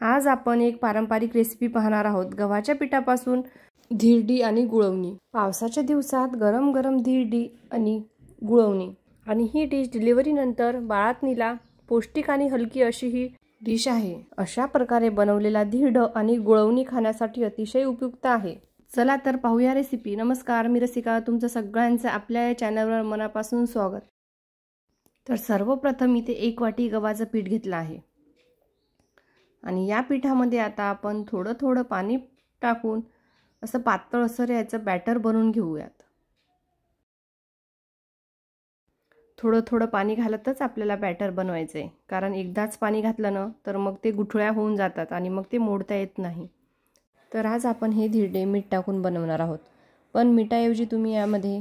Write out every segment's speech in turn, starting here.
आज आपण एक पारंपरिक रेसिपी पाहणार आहोत। गव्हाच्या पिठापासून धिरडी आणि गुळवणी। पावसाच्या दिवसात गरम गरम धिरडी आणि गुळवणी आणि ही डिश डिलिव्हरी नंतर बाळातनीला पौष्टिक आणि हलकी अशी ही डिश आहे। अशा प्रकारे बनवलेला धिरड आणि गुळवणी खाण्यासाठी अतिशय उपयुक्त आहे। चला तर पाहूया रेसिपी। नमस्कार, मी रसिका, तुमचं सगळ्यांचं आपल्या या चॅनलवर मनापासून स्वागत। तर सर्वप्रथम इथे 1 वाटी गव्हाचं पीठ घेतलं आहे आणि या पिठामध्ये आता आपण थोडं पाणी टाकून असं पातळ असं याचं बॅटर बनवून घेऊयात। थोडं पाणी घालतच आपल्याला बॅटर बनवायचं आहे, कारण एकदाच पाणी घातलं ना तर मग ते गुठळ्या होऊन जातात आणि मग ते मोडता येत नाही। तर आज आपण हे धिरडे मीठ टाकून बनवणार आहोत, पण मिठाऐवजी तुम्ही यामध्ये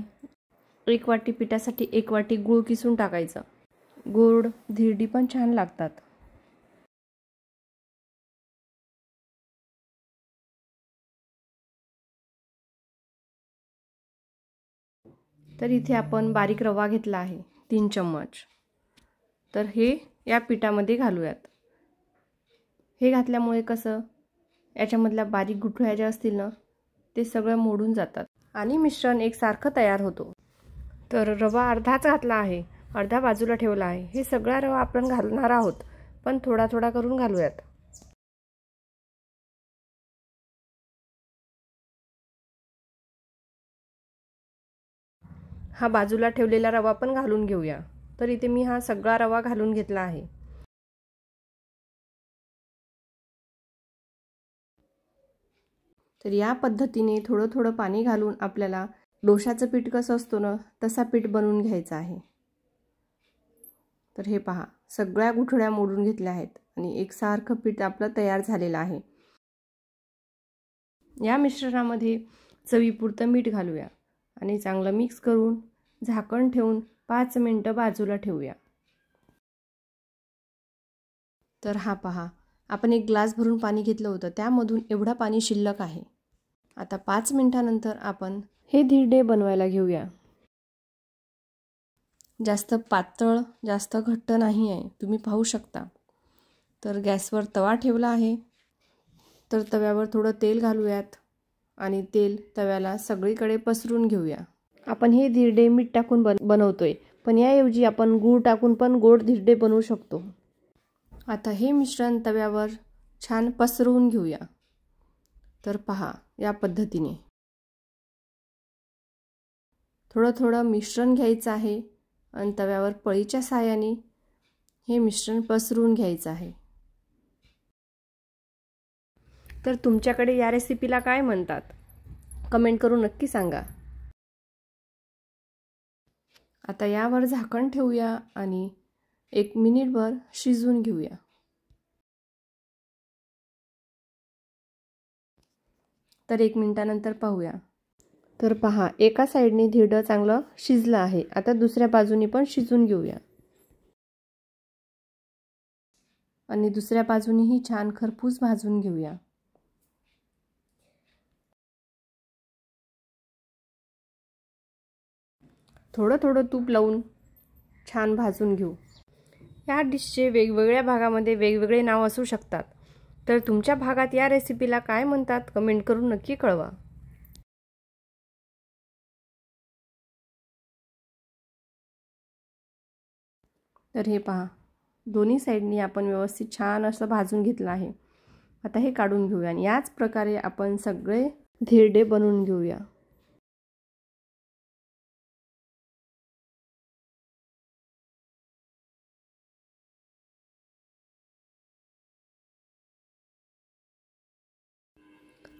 1 वाटी पिठासाठी 1 वाटी गूळ किसून टाकायचं। गोड धिरडी पण छान लागतात। तर इथे आपण बारीक रवा घेतला आहे 3 चम्मच। तर हे या पिठामध्ये घालूयात। हे घातल्यामुळे कसं याच्यामधल्या बारीक गुठळ्या ज्या असतील ना ते सगळं मोडून जातात आणि मिश्रण एकसारखं तयार होतो। तर रवा अर्धाच घातला आहे, अर्धा बाजूला ठेवला आहे। हे सगळा रवा आपण घालणार आहोत, पण थोडा करून घालूयात। हा बाजूला ठेवलेला रवा पण घालून घेऊया। तर इथे मी हा सगळा रवा घालून घेतला आहे। तर या पद्धतीने थोडं पाणी घालून आपल्याला डोशाचं पीठ कसं असतो ना तसा पीठ बनवून घ्यायचा आहे। तर हे पहा, सगळ्या गुठळ्या मोडून घेतल्या आहेत आणि एकसारखं पीठ आपलं तयार झालेलं आहे। या मिश्रणामध्ये चवीपुरतं मीठ घालूया आणि चांगलं मिक्स करून झाकण ठेवून 5 मिनिटं बाजूला ठेवूया। तर हा पहा, आपण 1 ग्लास भरून पाणी घेतलं होतं, त्यामधून एवढा पाणी शिल्लक आहे। आता 5 मिनिटांनंतर आपण हे धिरडे बनवायला घेऊया। जास्त पातळ जास्त घट्ट नाही आहे, तुम्ही पाहू शकता। तर गॅसवर तवा ठेवला आहे। तर तव्यावर थोडं तेल घालूयात आणि तेल तव्याला सगळीकडे पसरून घेऊया। आपण हे धिरडे मीठ टाकून बनवतोय, पण याऐवजी आपण गूळ टाकून पण गोड धिरडे बनवू शकतो। आता हे मिश्रण तव्यावर छान पसरवून घेऊया। तर पहा, या पद्धतीने थोडं मिश्रण घ्यायचं आहे आणि तव्यावर पळीच्या साहाय्याने हे मिश्रण पसरवून घ्यायचं आहे। तर तुमच्याकडे या रेसिपीला काय म्हणतात कमेंट करून नक्की सांगा। आता यावर झाकण ठेवूया आणि 1 मिनिटभर शिजवून घेऊया। तर 1 मिनिटानंतर पाहूया। तर पहा, एका साइडने धिरडं चांगलं शिजलं आहे। आता दुसऱ्या बाजूने पण शिजवून घेऊया आणि दुसऱ्या बाजूनेही छान खरपूस भाजून घेऊया। थोडं तूप लावून छान भाजून घेऊ। या डिशचे वेगवेगळ्या भागामध्ये वेगवेगळे नाव असू शकतात। तर तुमच्या भागात या रेसिपीला काय म्हणतात कमेंट करून नक्की कळवा। तर हे पहा, दोन्ही साइडनी आपण व्यवस्थित छान असं भाजून घेतलं आहे। आता हे काढून घेऊया आणि याच प्रकारे आपण सगळे धिरडे बनवून घेऊया।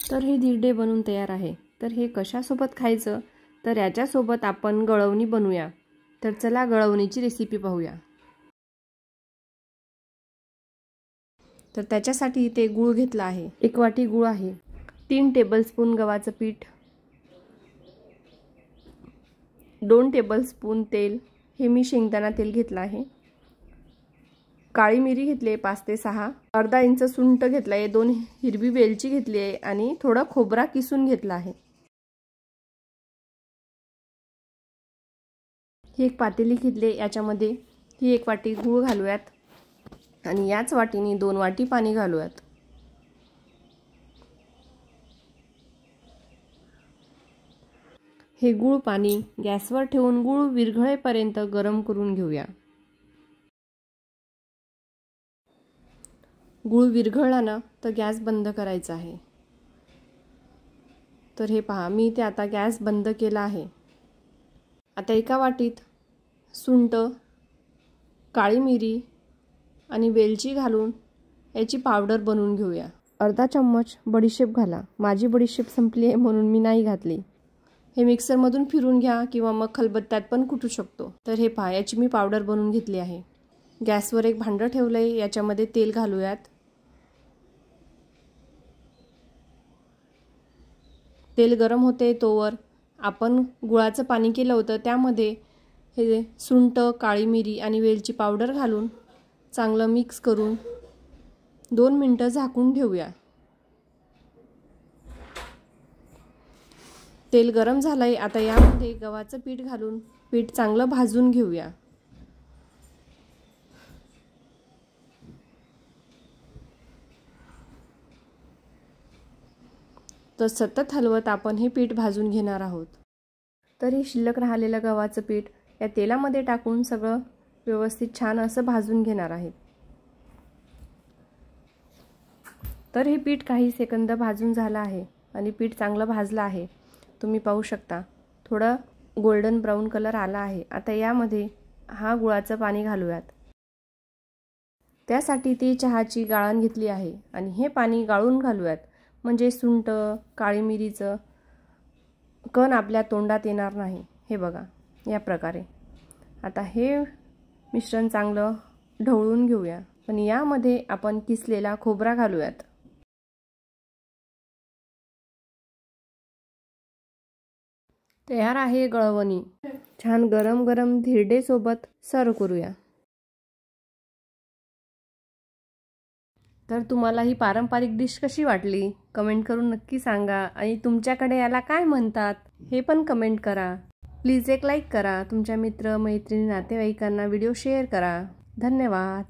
तर हे धिरडे बनवून तयार आहे। तर हे कशासोबत खायचं, तर याच्यासोबत आपण गळवणी बनवूया। तर चला गळवणीची रेसिपी पाहूया। तर त्याच्यासाठी इथे गूळ घेतला आहे, 1 वाटी गूळ आहे, 3 टेबलस्पून गव्हाचं पीठ, 2 टेबलस्पून तेल, हे मी शेंगदाणा तेल घेतलं आहे, काळी मिरी घेतली 5 ते 6, अर्धा इंच सुंठ घेतला आहे, 2 हिरवी वेलची घेतली आहे आणि थोडा खोबरा किसून घेतला आहे। ही एक पातेली घेतली, याच्यामध्ये ही 1 वाटी गूळ घालूयात आणि याच वाटीने 2 वाटी पाणी घालूयात। हे गूळ पाणी गॅसवर ठेवून गूळ विरघळेपर्यंत गरम करून घेऊया। गूळ विरघळला ना तर गॅस बंद करायचा आहे। तर हे पहा, मी ते आता गॅस बंद केला आहे। आता एका वाटीत सुंठ, काळी मिरी आणि वेलची घालून याची पावडर बनवून घेऊया। अर्धा चम्मच बडीशेप घाला। माझी बडीशेप संपली आहे म्हणून मी नाही घातली। हे मिक्सरमधून फिरून घ्या किंवा मग खलबत्त्यात पण कुटू शकतो। तर हे पहा, याची मी पावडर बनवून घेतली आहे। गॅसवर एक भांडं ठेवलंय, याच्यामध्ये तेल घालूयात। तेल गरम होते तोवर आपण गुळाचं पाणी केलं होतं त्यामध्ये हे सुंठ, काळी मिरी आणि वेलची पावडर घालून चांगलं मिक्स करून 2 मिनिटं झाकून ठेवूया। तेल गरम झालंय, आता यामध्ये गव्हाचं पीठ घालून पीठ चांगलं भाजून घेऊया। तर सतत हलवत आपण हे पीठ भाजून घेणार आहोत। तर हे शिल्लक राहिलेलं गव्हाचं पीठ या तेलामध्ये टाकून सगळं व्यवस्थित छान असं भाजून घेणार आहे। तर हे पीठ काही सेकंद भाजून झालं आहे आणि पीठ चांगलं भाजलं आहे। तुम्ही पाहू शकता थोडं गोल्डन ब्राऊन कलर आला आहे। आता यामध्ये हा गुळाचं पाणी घालूयात। त्यासाठी ती चहाची गाळण घेतली आहे आणि हे पाणी गाळून घालूयात, म्हणजे सुंठ, काळी मिरीचं कण आपल्या तोंडात येणार नाही। हे बघा, या प्रकारे आता हे मिश्रण चांगलं ढवळून घेऊया आणि यामध्ये आपण किसलेला खोबरा घालूयात। तयार आहे गळवणी। छान गरम गरम धिरडे सोबत सर्व करूया। तर तुम्हाला ही पारंपरिक डिश कशी वाटली कमेंट करून नक्की सांगा आणि तुमच्याकडे याला काय म्हणतात हे पण कमेंट करा। प्लीज एक लाईक करा। तुमच्या मित्र, मैत्रिणी, नातेवाईकांना व्हिडिओ शेअर करा। धन्यवाद।